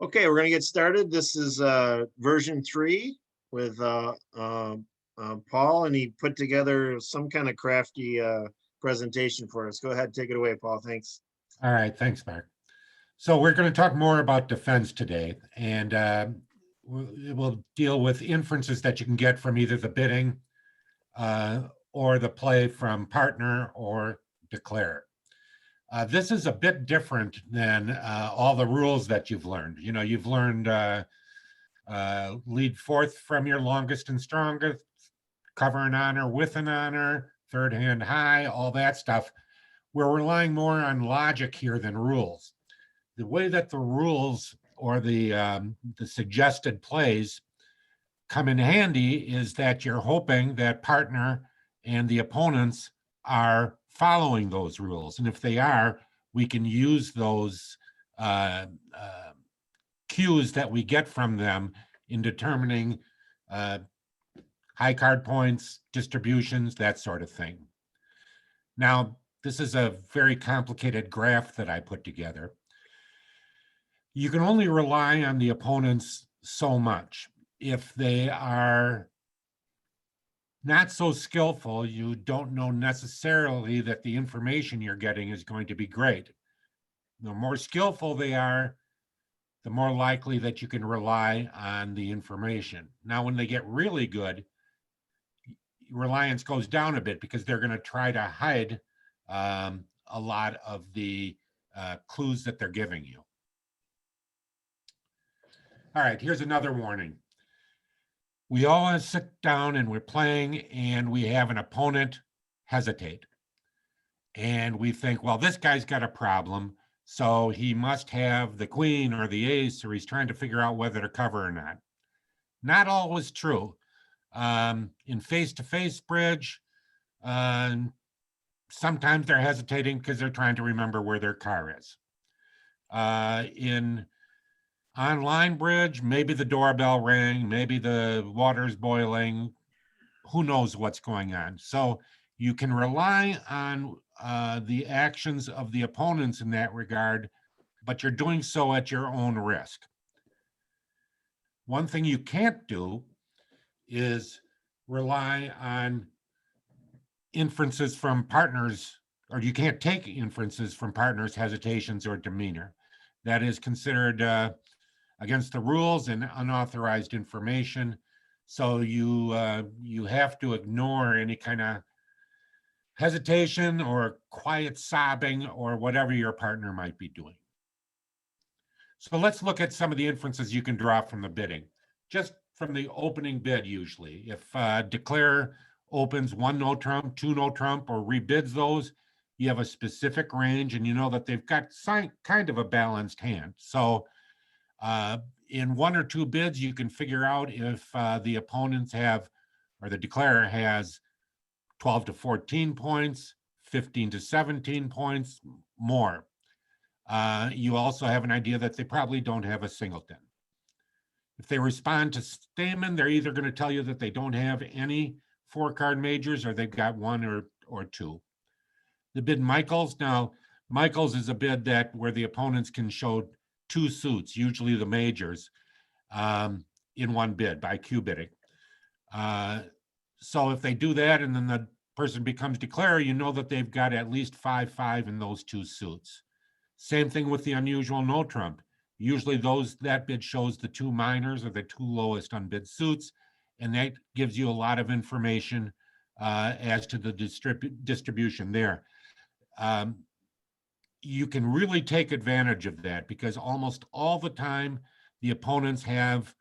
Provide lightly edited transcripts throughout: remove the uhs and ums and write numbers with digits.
Okay, we're gonna get started. This is version 3 with Paul, and he put together some kind of crafty presentation for us. Go ahead, take it away, Paul. Thanks. All right, thanks, Mark. So we're going to talk more about defense today, and we'll deal with inferences that you can get from either the bidding or the play from partner or declare. This is a bit different than all the rules that you've learned. You know, you've learned lead fourth from your longest and strongest, cover an honor with an honor, third hand high, all that stuff. We're relying more on logic here than rules. The way that the rules or the suggested plays come in handy is that you're hoping that partner and the opponents are following those rules. And if they are, we can use those cues that we get from them in determining high card points, distributions, that sort of thing. Now, this is a very complicated graph that I put together. You can only rely on the opponents so much. If they are not so skillful, you don't know necessarily that the information you're getting is going to be great. The more skillful they are, the more likely that you can rely on the information. Now, when they get really good, reliance goes down a bit because they're going to try to hide a lot of the clues that they're giving you. All right, here's another warning. We all sit down and we're playing and we have an opponent hesitate. And we think, well, this guy's got a problem, so he must have the queen or the ace, or he's trying to figure out whether to cover or not. Not always true. In face-to-face bridge, sometimes they're hesitating because they're trying to remember where their car is. In online bridge, maybe the doorbell rang, maybe the water's boiling, who knows what's going on. So you can rely on the actions of the opponents in that regard, but you're doing so at your own risk. One thing you can't do is rely on inferences from partners, or you can't take inferences from partners' hesitations or demeanor. That is considered against the rules and unauthorized information. So you have to ignore any kind of hesitation or quiet sobbing or whatever your partner might be doing. So let's look at some of the inferences you can draw from the bidding. Just from the opening bid, usually. If declare opens one no trump, two no trump, or rebids those, you have a specific range and you know that they've got kind of a balanced hand. So in one or two bids, you can figure out if the opponents have, or the declarer has 12 to 14 points, 15 to 17 points, more. You also have an idea that they probably don't have a singleton. If they respond to Stamen, they're either going to tell you that they don't have any 4-card majors or they've got one or two. The bid Michaels. Now, Michaels is a bid that where the opponents can show two suits, usually the majors, in one bid by Q bidding. So if they do that and then the person becomes declarer, you know that they've got at least 5-5 in those two suits. Same thing with the unusual no trump. Usually that bid shows the two minors or the two lowest unbid suits, and that gives you a lot of information as to the distribution there. You can really take advantage of that because almost all the time the opponents have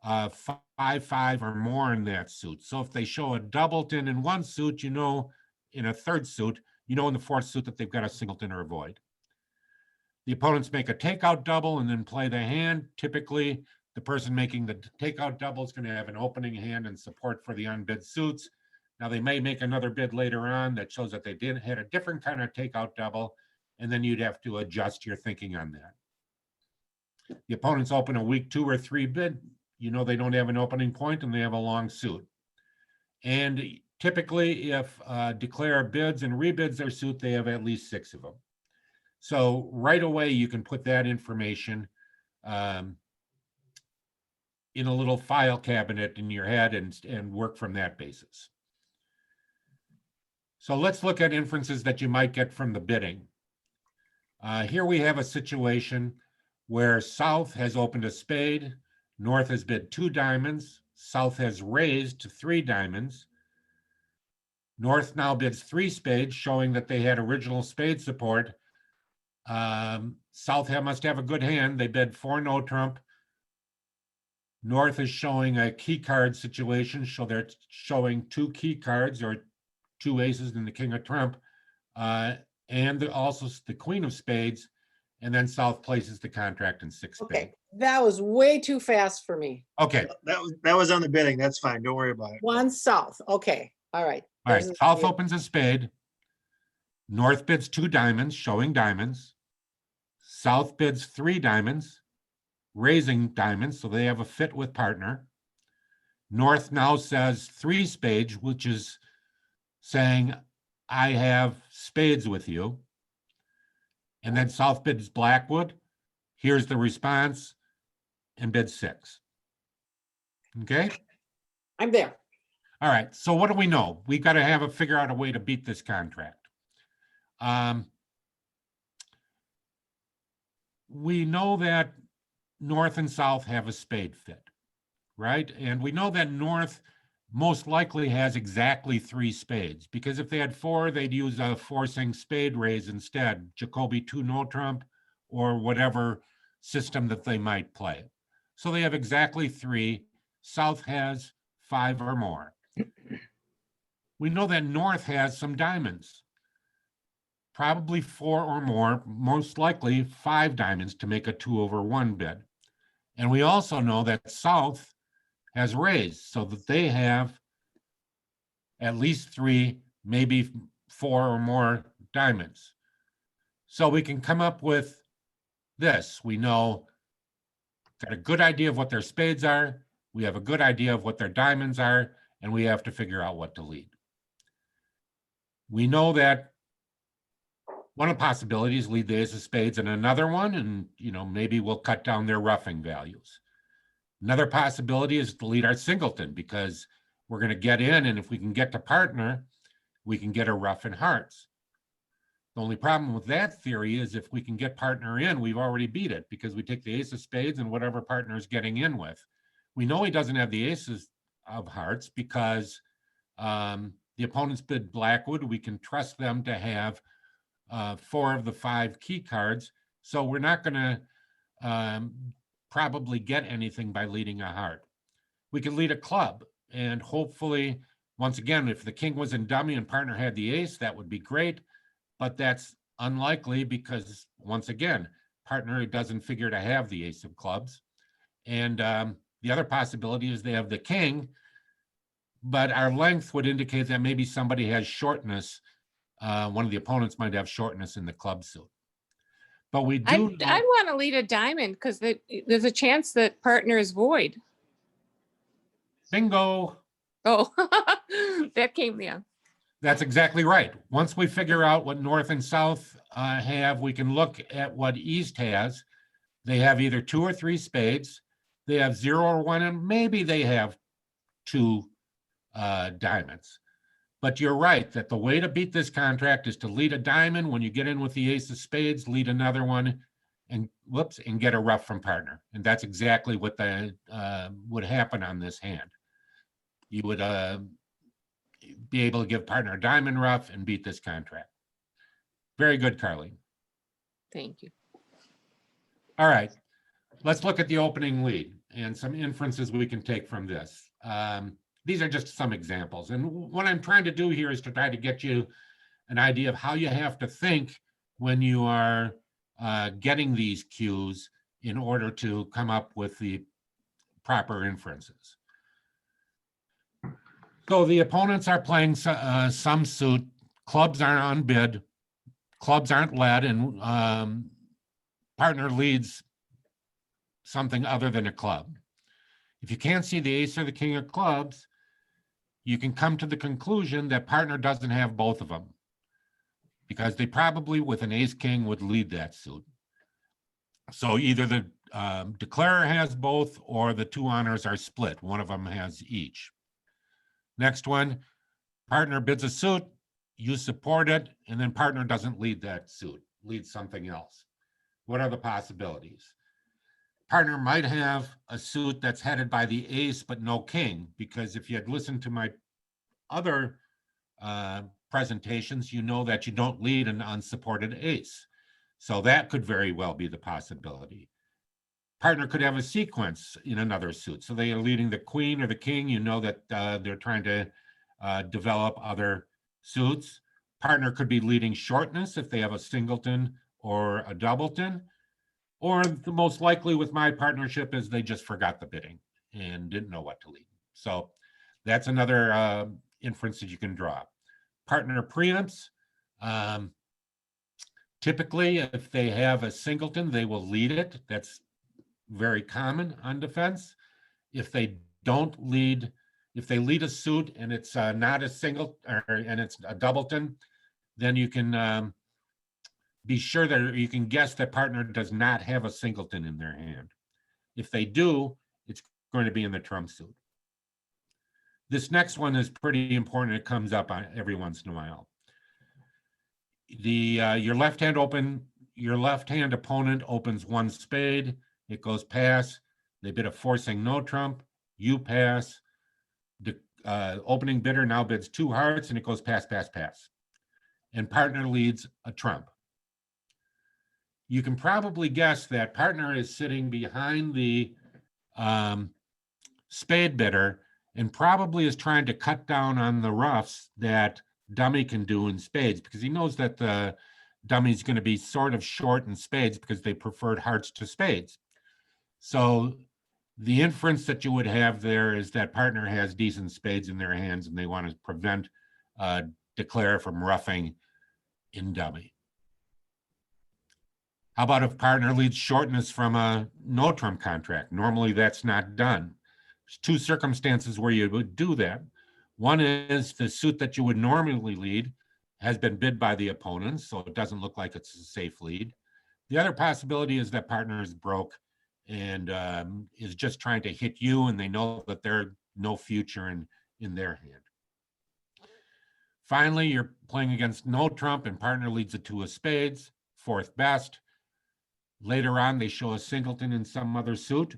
5-5 or more in that suit. So if they show a doubleton in one suit, you know, in a third suit, you know in the fourth suit that they've got a singleton or a void. The opponents make a takeout double and then play the hand. Typically, the person making the takeout double is going to have an opening hand and support for the unbid suits. Now, they may make another bid later on that shows that they had a different kind of takeout double, and then you'd have to adjust your thinking on that. The opponents open a weak 2 or 3 bid. You know they don't have an opening point and they have a long suit. And typically, if declare bids and rebids their suit, they have at least 6 of them. So right away, you can put that information in a little file cabinet in your head and work from that basis. So let's look at inferences that you might get from the bidding. Here we have a situation where South has opened a spade, North has bid 2 diamonds, South has raised to 3 diamonds. North now bids 3 spades, showing that they had original spade support. South must have a good hand. They bid 4 no trump. North is showing a key card situation, so they're showing 2 key cards or 2 aces and the king of trump, and also the queen of spades, and then South places the contract in 6 spades. Okay, that was way too fast for me. Okay, That was on the bidding. That's fine. Don't worry about it. One South, okay, all right. all right, There's South the- opens a spade. North bids 2 diamonds, showing diamonds. South bids 3 diamonds, raising diamonds, so they have a fit with partner. North now says 3 spades, which is saying, I have spades with you. And then South bids Blackwood. Here's the response, and bids 6. Okay, I'm there. all right, so what do we know? We've got to figure out a way to beat this contract. We know that North and South have a spade fit, right? And we know that North most likely has exactly 3 spades, because if they had 4, they'd use a forcing spade raise instead, Jacoby 2 no trump, or whatever system that they might play. So they have exactly 3. South has 5 or more. We know that North has some diamonds, probably 4 or more, most likely 5 diamonds to make a 2/1 bid. And we also know that South has raised, so that they have at least 3, maybe 4 or more diamonds. So we can come up with this. We know, got a good idea of what their spades are, we have a good idea of what their diamonds are, and we have to figure out what to lead. We know that one of the possibilities lead the ace of spades, and another one, and maybe we'll cut down their roughing values. Another possibility is to lead our singleton, because we're going to get in, and if we can get to partner, we can get a rough in hearts. The only problem with that theory is if we can get partner in, we've already beat it, because we take the ace of spades and whatever partner is getting in with. We know he doesn't have the aces of hearts because the opponents bid Blackwood. We can trust them to have 4 of the 5 key cards. So we're not going to probably get anything by leading a heart. We could lead a club, and hopefully, once again, if the king was in dummy and partner had the ace, that would be great, but that's unlikely because, once again, partner doesn't figure to have the ace of clubs. And the other possibility is they have the king, but our length would indicate that maybe somebody has shortness. One of the opponents might have shortness in the club suit. But we do. I'd want to lead a diamond because there's a chance that partner is void. Bingo. Oh, that came, yeah. That's exactly right. Once we figure out what North and South have, we can look at what East has. They have either 2 or 3 spades. They have 0 or 1, and maybe they have 2 diamonds. But you're right that the way to beat this contract is to lead a diamond. When you get in with the ace of spades, lead another one, and get a rough from partner. And that's exactly what would happen on this hand. You would be able to give partner a diamond rough and beat this contract. Very good, Carly. Thank you. All right, let's look at the opening lead and some inferences we can take from this. These are just some examples. And what I'm trying to do here is to try to get you an idea of how you have to think when you are getting these cues in order to come up with the proper inferences. So the opponents are playing some suit, clubs aren't unbid, clubs aren't led, and partner leads something other than a club. If you can't see the ace or the king of clubs, you can come to the conclusion that partner doesn't have both of them, because they probably with an ace king would lead that suit. So either the declarer has both, or the two honors are split. One of them has each. Next one, partner bids a suit, you support it, and then partner doesn't lead that suit, leads something else. What are the possibilities? Partner might have a suit that's headed by the ace, but no king, because if you had listened to my other presentations, you know that you don't lead an unsupported ace. So that could very well be the possibility. Partner could have a sequence in another suit. So they are leading the queen or the king, you know that they're trying to develop other suits. Partner could be leading shortness if they have a singleton or a doubleton. Or the most likely with my partnership is they just forgot the bidding and didn't know what to lead. So that's another inference that you can draw. Partner preempts. Typically, if they have a singleton, they will lead it. That's very common on defense. If they don't lead, if they lead a suit and it's not a single and it's a doubleton, then you can be sure that you can guess that partner does not have a singleton in their hand. If they do, it's going to be in the trump suit. This next one is pretty important. It comes up on every once in a while. Your left hand opponent opens one spade. It goes pass. They bid a forcing no trump. You pass. The opening bidder now bids two hearts, and it goes pass, pass, pass. And partner leads a trump. You can probably guess that partner is sitting behind the spade bidder and probably is trying to cut down on the roughs that dummy can do in spades, because he knows that the dummy is going to be sort of short in spades because they preferred hearts to spades. So the inference that you would have there is that partner has decent spades in their hands and they want to prevent declare from roughing in dummy. How about if partner leads shortness from a no trump contract? Normally that's not done. There's two circumstances where you would do that. One is the suit that you would normally lead has been bid by the opponent, so it doesn't look like it's a safe lead. The other possibility is that partner is broke and is just trying to hit you, and they know that there's no future in their hand. Finally, you're playing against no trump and partner leads a two of spades, fourth best. Later on, they show a singleton in some other suit.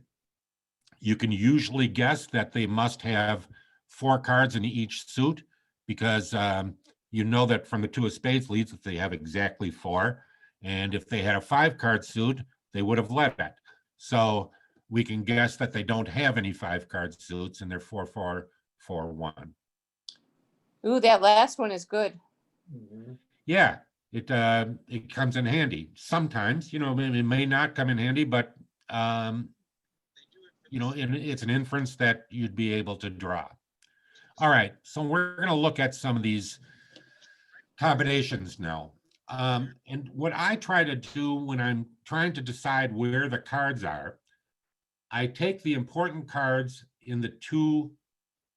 You can usually guess that they must have 4 cards in each suit because you know that from the two of spades leads that they have exactly 4. And if they had a 5-card suit, they would have led it. So we can guess that they don't have any 5-card suits and they're 4-4-4-1. Ooh, that last one is good. Yeah, it comes in handy. Sometimes, it may not come in handy, but it's an inference that you'd be able to draw. All right, so we're going to look at some of these combinations now. And what I try to do when I'm trying to decide where the cards are, I take the important cards in the 2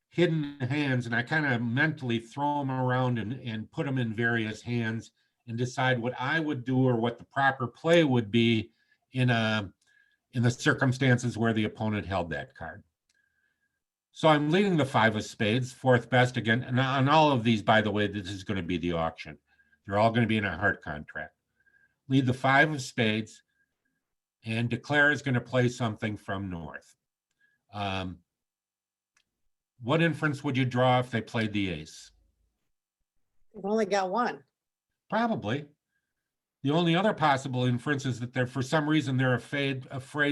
hidden hands and I kind of mentally throw them around and put them in various hands and decide what I would do or what the proper play would be in the circumstances where the opponent held that card. So I'm leading the 5 of spades, 4th best again. And on all of these, by the way, this is going to be the auction. They're all going to be in a heart contract. Lead the 5 of spades and declare is going to play something from north. What inference would you draw if they played the ace? We've only got one. Probably. The only other possible inference is that for some reason they're afraid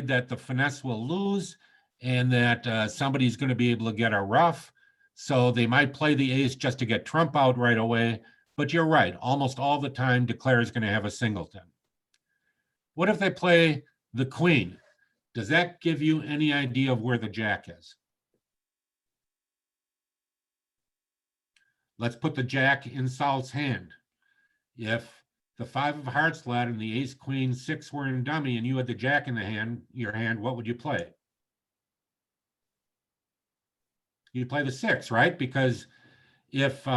that the finesse will lose and that somebody's going to be able to get a ruff. So they might play the ace just to get trump out right away. But you're right. Almost all the time, declare is going to have a singleton. What if they play the queen? Does that give you any idea of where the jack is? Let's put the jack in Saul's hand. If the 5 of hearts led and the ace, queen, 6 were in dummy and you had the jack in your hand, what would you play? You play the 6, right? Because if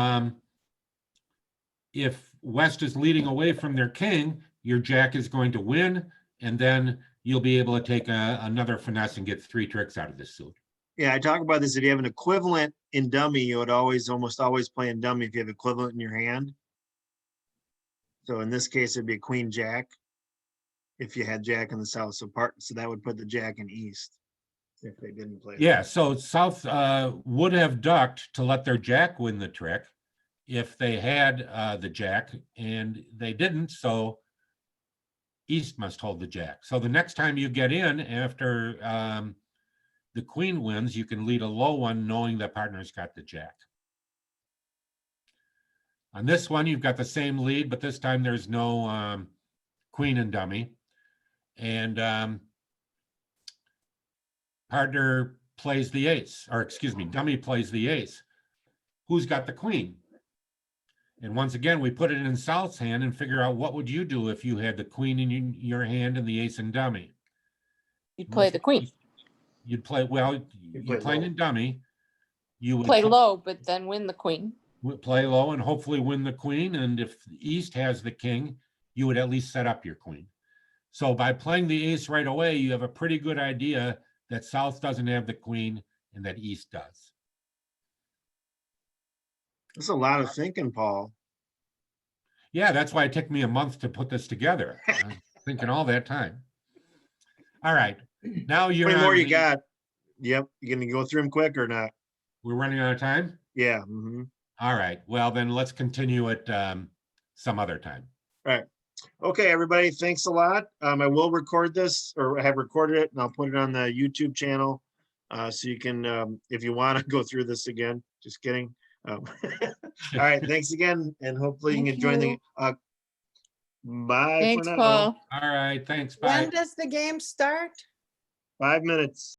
West is leading away from their king, your jack is going to win, and then you'll be able to take another finesse and get 3 tricks out of this suit. Yeah, I talk about this. If you have an equivalent in dummy, you would almost always play in dummy if you have equivalent in your hand. So in this case, it'd be a queen jack. If you had jack in the south, so that would put the jack in east. If they didn't play. Yeah, so South would have ducked to let their jack win the trick if they had the jack, and they didn't, so East must hold the jack. So the next time you get in after the queen wins, you can lead a low one knowing the partner's got the jack. On this one, you've got the same lead, but this time there's no queen and dummy. And partner plays the ace, or excuse me, dummy plays the ace. Who's got the queen? And once again, we put it in South's hand and figure out what would you do if you had the queen in your hand and the ace and dummy. You'd play the queen. You'd play, well, you're playing in dummy. You would Play low, but then win the queen. play low and hopefully win the queen. And if East has the king, you would at least set up your queen. So by playing the ace right away, you have a pretty good idea that South doesn't have the queen and that East does. That's a lot of thinking, Paul. Yeah, that's why it took me a month to put this together. I was thinking all that time. All right, now you're How many more on you the- got? Yep, you gonna go through them quick or not? We're running out of time? Yeah. Mhm. All right, well then let's continue it some other time. Okay, everybody, thanks a lot. I will record this, or I have recorded it, and I'll put it on the YouTube channel. So you can, if you want to go through this again, just kidding. All right, thanks again, and hopefully you Thank can join the, you. bye for Thanks, now. Paul. All right, thanks, bye. When does the game start? 5 minutes.